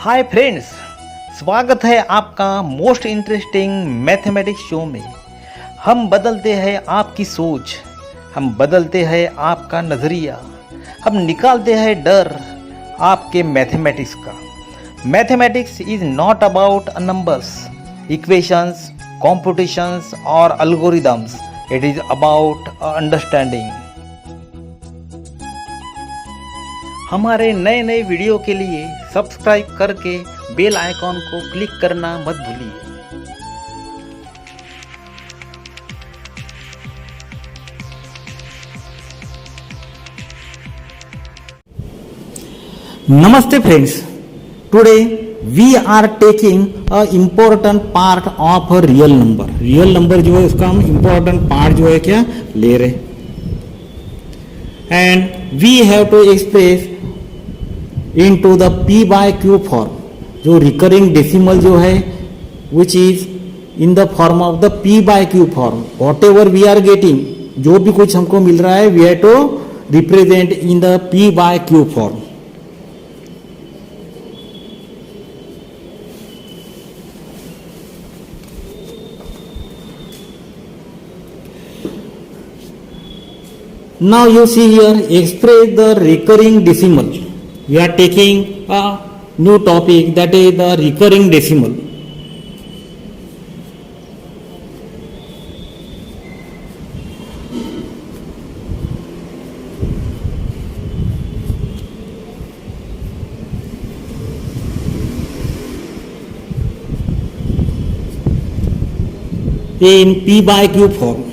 Hi friends, स्वागत है आपका मोस्ट इंटरेस्टिंग मैथमेटिक्स शो में। हम बदलते हैं आपकी सोच, हम बदलते हैं आपका नज़रिया, हम निकालते हैं डर आपके मैथमेटिक्स का। Mathematics is not about numbers, equations, competitions और algorithms. It is about understanding. हमारे नए नए वीडियो के लिए सब्सक्राइब करके बेल आइकॉन को क्लिक करना मत भूलिए। Namaste friends, today we are taking a important part of a real number. Real number जो है उसका हम important part जो है क्या ले रहे, and we have to express into the p by q form. जो recurring decimal जो है which is in the form of the p by q form. Whatever we are getting, जो भी कुछ हमको मिल रहा है we have to represent in the p by q form. Now you see here, express the recurring decimal. We are taking a new topic, that is the recurring decimal. In p by q form.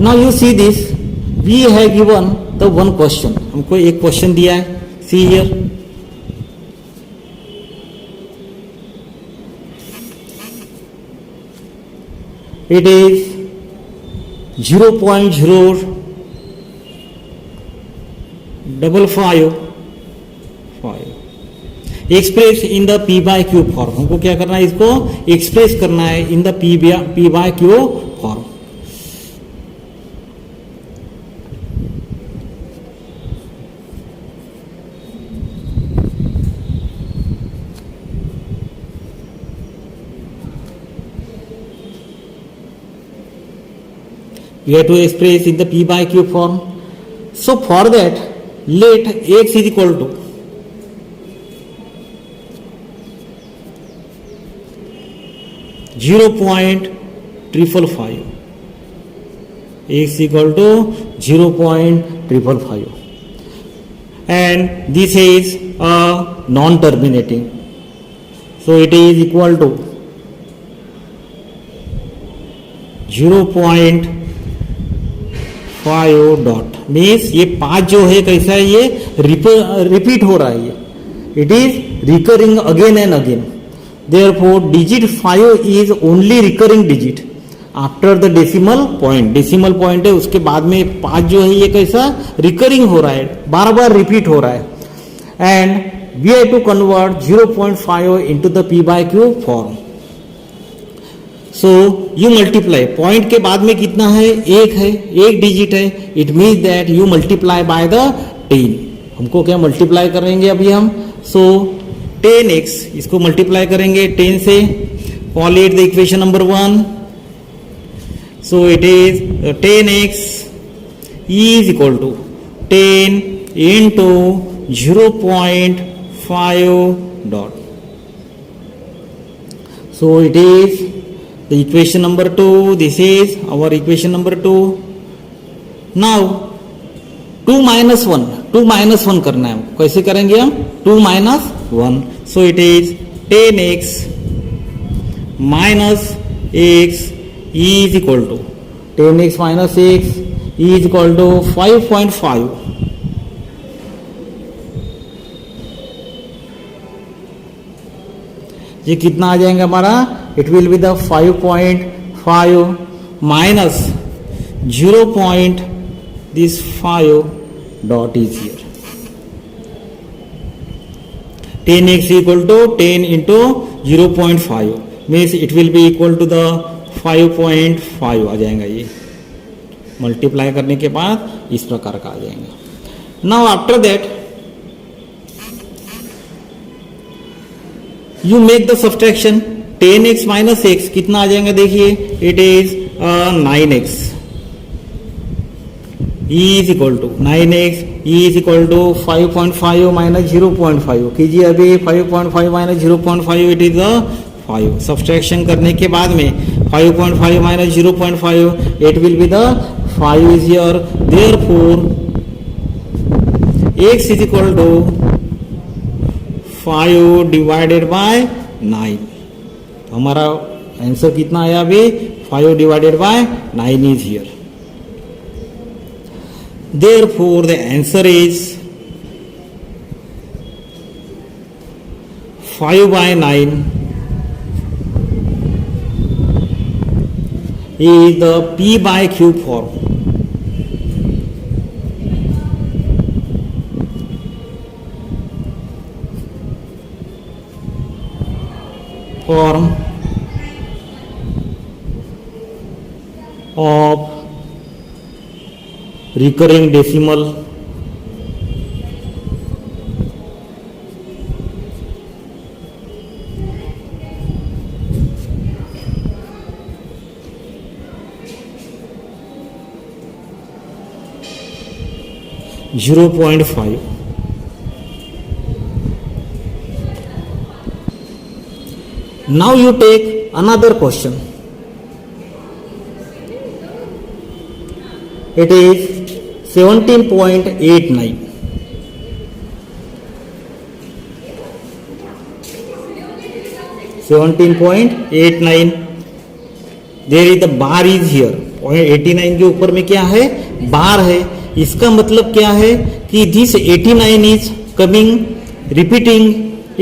Now you see this, we have given the one question. हमको एक question दिया है. See here, it is 0.0555 express in the p by q form. हमको क्या करना है, इसको express करना है in the p by q form. We have to express in the p by q form. So for that, let x is equal to (0.555). X equal to 0.555, and this is a non-terminating. So it is equal to 0.5 dot. Means ये 5 जो है कैसा है, ये repeat हो रहा है, ये it is recurring again and again. Therefore digit 5 is only recurring digit after the decimal point. Decimal point है, उसके बाद में 5 जो है ये कैसा रिकरिंग हो रहा है, बार बार रिपीट हो रहा है. And we have to convert 0.5 into the p by q form. So you multiply, point के बाद में कितना है, एक है, एक डिजिट है. It means that you multiply by the 10. हमको क्या मल्टीप्लाई करेंगे अभी हम. सो 10x, इसको मल्टीप्लाई करेंगे 10 से. Call it the equation number 1. So it is 10x is equal to 10 into 0.5 dot. So it is the equation number 2. This is our equation number 2. Now 2 minus 1, 2 minus 1 करना है. कैसे करेंगे हम, 2 minus 1. So it is 10x minus x is equal to 10x minus x is equal to 5.5. ये कितना आ जाएगा हमारा, it will be the 5.5 minus 0.5 dot is here. 10x equal to 10 into 0.5 means it will be equal to the 5.5 आ जाएगा। ये multiply करने के बाद इस प्रकार का आ जाएगा। Now after that you make the subtraction 10x minus x कितना आ जाएगा देखिए, it is 9x is equal to 9x is equal to 5.5 minus 0.5 कीजिए अभी 5.5 माइनस 0.5 इट इज 5। सब्सट्रैक्शन करने के बाद में 5.5 minus 0.5 it will be the 5 is here, therefore x is equal to 5 divided by 9। तो हमारा आंसर कितना आया अभी 5 divided by 9 is here, therefore the answer is 5 by 9 is the P by Q form. Form of recurring decimal (0.5). Now you take another question. It is 17.89. There is the bar is here. 0.89 के ऊपर में क्या है, बार है। इसका मतलब क्या है कि this 89 is coming repeating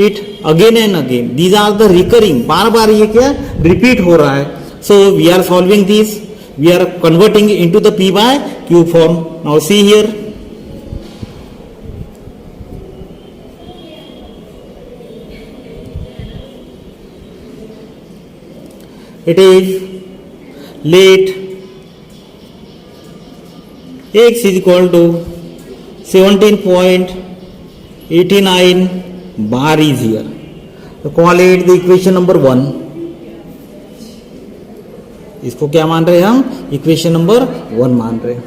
it again and again, these are the recurring, बार बार ये क्या रिपीट हो रहा है। So we are solving this, we are converting into the P by Q form. Now see here, it is let x is equal to 17.89 bar is here. So call it the equation number 1. इसको क्या मान रहे हैं हम, equation number 1 मान रहे हैं।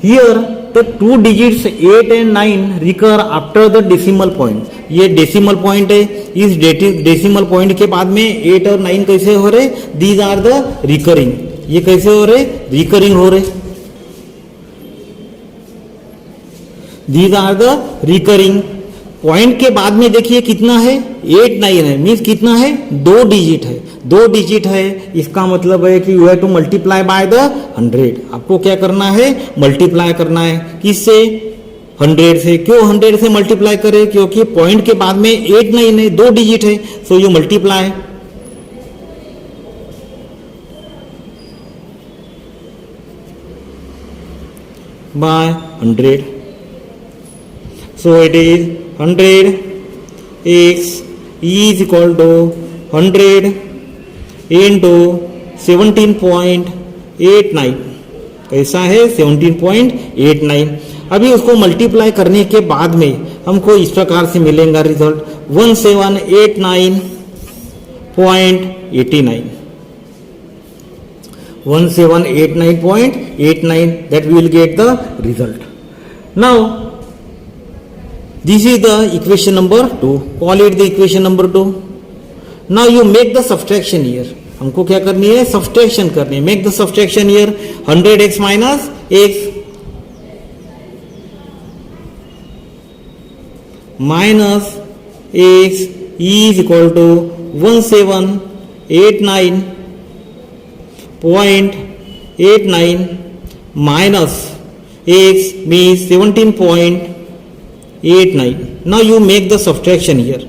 Here the two digits 8 and 9 recur after the decimal point. ये डेसिमल पॉइंट है, इस डेसिमल पॉइंट के बाद में 8 और 9 कैसे हो रहे, दीज आर द रिकरिंग। ये कैसे हो रहे, रिकरिंग हो रहे, these are the recurring. Point के बाद में देखिए कितना है, 8 9 है, मीन्स कितना है, 2 डिजिट है, 2 डिजिट है। इसका मतलब है कि you have to multiply by the 100। आपको क्या करना है, मल्टीप्लाई करना है, किससे, 100 से। क्यों 100 से मल्टीप्लाई करें, क्योंकि पॉइंट के बाद में 8 9 है, 2 डिजिट है, सो you multiply by 100। So it is 100 x is equal to 100 into 17.89, कैसा है 17.89। अभी उसको मल्टीप्लाई करने के बाद में हमको इस प्रकार से मिलेगा result 1789.89, 1789.89, that we will get the result. Now this is the equation number 2. Call it the equation number 2. Now you make the subtraction here. हमको क्या करनी है, सब्सट्रैक्शन करनी है। Make the subtraction here, 100x minus x minus x is equal to 1789.89 minus x means 17.89. Now you make the subtraction here.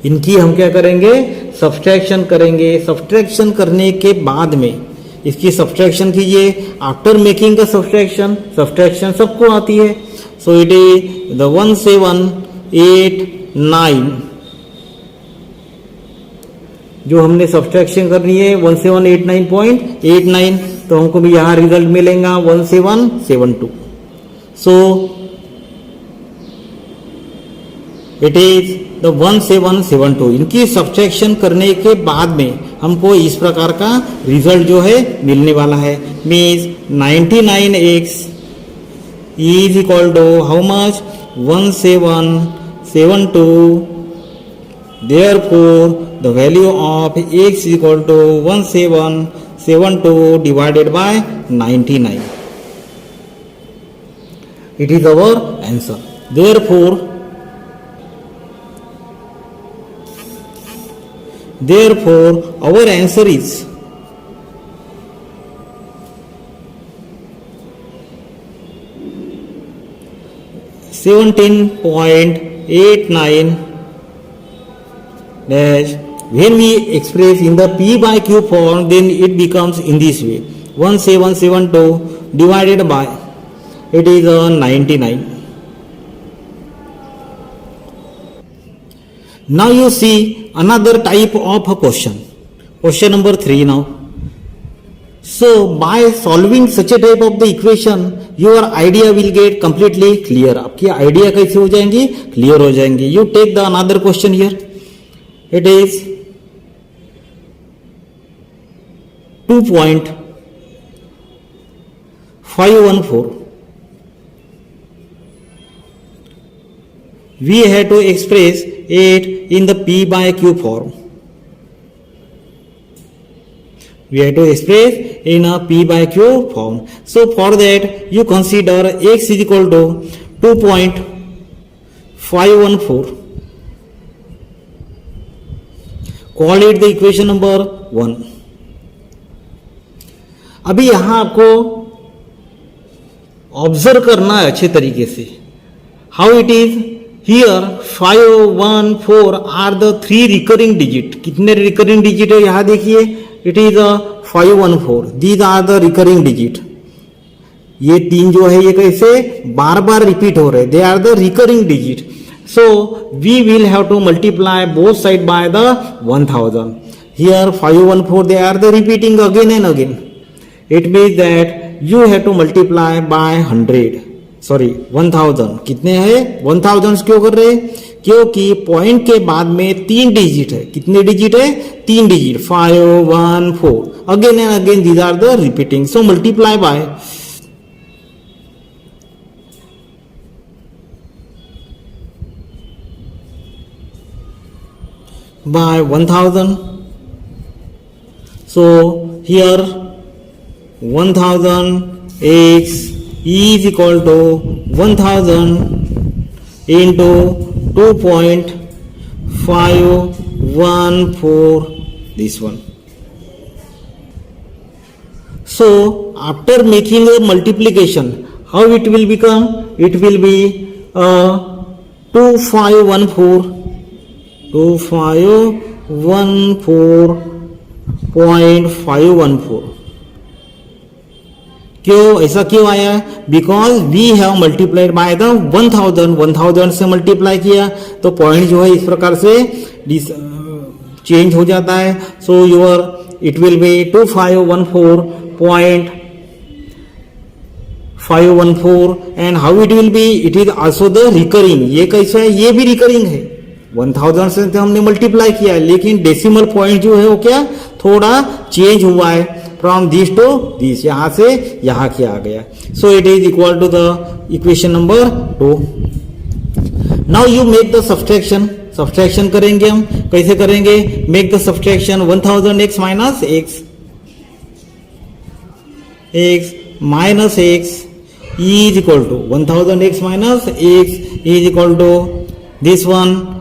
इनकी हम क्या करेंगे, सब्सट्रैक्शन करेंगे। सब्सट्रैक्शन करने के बाद में इसकी सब्सट्रैक्शन कीजिए। After making the subtraction, subtraction सबको आती है। सो इट इज द 1789 जो हमने सब्सट्रैक्शन करनी है 1789.89, तो हमको भी यहाँ रिजल्ट मिलेगा 1772. सो इट इज द 1772. इनकी सब्सट्रैक्शन करने के बाद में हमको इस प्रकार का रिजल्ट जो है मिलने वाला है. Means 99x is equal to how much 1772. Therefore, the value of x is equal to 1772 divided by 99. It is our answer. Therefore, our answer is 17.89 dash. When we express in the p by q form, then it becomes in this way 1772 divided by it is 99. Now you see another type of a question number 3 now. So by solving such a type of the equation, your idea will get completely clear. आपकी idea कैसे हो जाएंगी, clear हो जाएंगी. You take the another question here. It is 2.514. We have to express it in the p by q form. We have to express in a p by q form. So for that you consider x is equal to 2.514. Call it the equation number 1. अभी यहां आपको observe करना है अच्छे तरीके से. How it is here 514 are the 3 recurring digit. कितने recurring digit है यहां देखिए. It is 514. These are the recurring digit. ये 3 जो है ये कैसे बार बार रिपीट हो रहे. They are the recurring digit. So we will have to multiply both side by the 1000. Here 514 they are the repeating again and again. It means that you have to multiply by 100. Sorry 1000. कितने हैं 1000 क्यों कर रहे हैं? क्योंकि point के बाद में 3 डिजिट है. कितने डिजिट है? 3 digit. 514 again and again these are the repeating. So multiply by 1000. So here 1000 x is equal to 1000 into 2.514 this one. So after making a multiplication, how it will become? It will be 2514.514. क्यों ऐसा क्यों आया? Because we have multiplied by the 1000 से multiply किया तो point जो है इस प्रकार से चेंज हो जाता है. So your it will B 2514.514 and how it will B? It is also the recurring. ये कैसा है? ये भी रिकरिंग है. 1000 से तो हमने मल्टीप्लाई किया है लेकिन डेसिमल पॉइंट जो है वो क्या थोड़ा चेंज हुआ है. फ्रॉम दिस टू दिस, यहां से यहां क्या आ गया. So it is equal to the equation number 2. Now you make the subtraction. Subtraction करेंगे हम. कैसे करेंगे? Make the subtraction 1000x minus x minus x is equal to 1000x minus x is equal to this one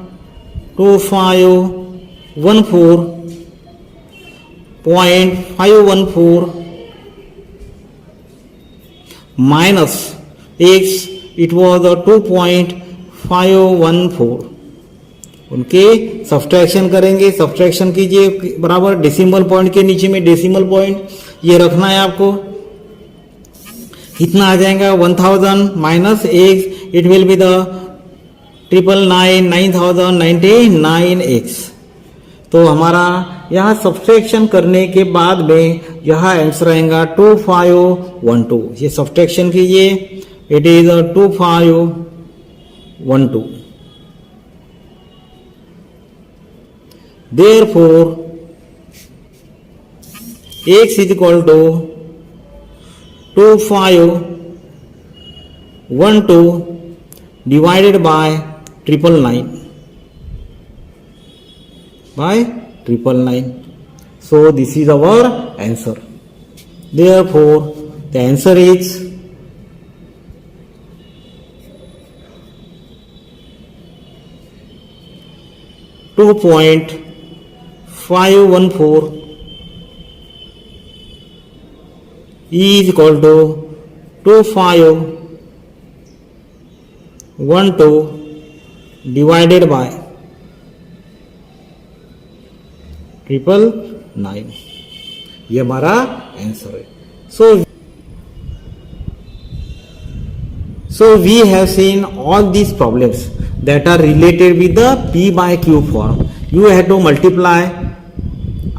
2514.514 minus x, it was 2.514. उनके subtraction करेंगे. Subtraction कीजिए बराबर decimal point के नीचे में डेसिमल पॉइंट ये रखना है आपको. कितना आ जाएगा? 1000 minus x, it will be the 999,099x. तो हमारा यहाँ सब्सट्रैक्शन करने के बाद में यह आंसर आएगा 2512। ये सब्सट्रैक्शन कीजिए, it is 2512। Therefore x is equal to 2512 divided by 999. So this is our answer. Therefore the answer is 2.514 is equal to 2512 divided by 999। ये हमारा आंसर है। So we have seen all these problems that are related with the P by Q form. You have to multiply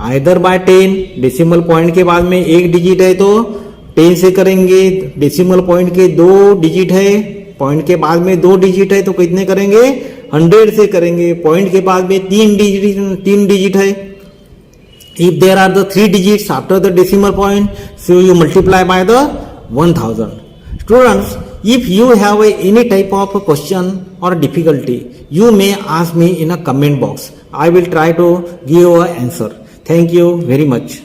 either by 10, decimal point के बाद में एक digit है तो 10 से करेंगे, डेसिमल पॉइंट के 2 डिजिट है, पॉइंट के बाद में 2 डिजिट है तो कितने करेंगे, 100 से करेंगे, पॉइंट के बाद में 3 डिजिट है। If there are the 3 digits after the decimal point, so you multiply by the 1000. Students, if you have any type of question or difficulty, you may ask me in a comment box. I will try to give an answer. Thank you very much.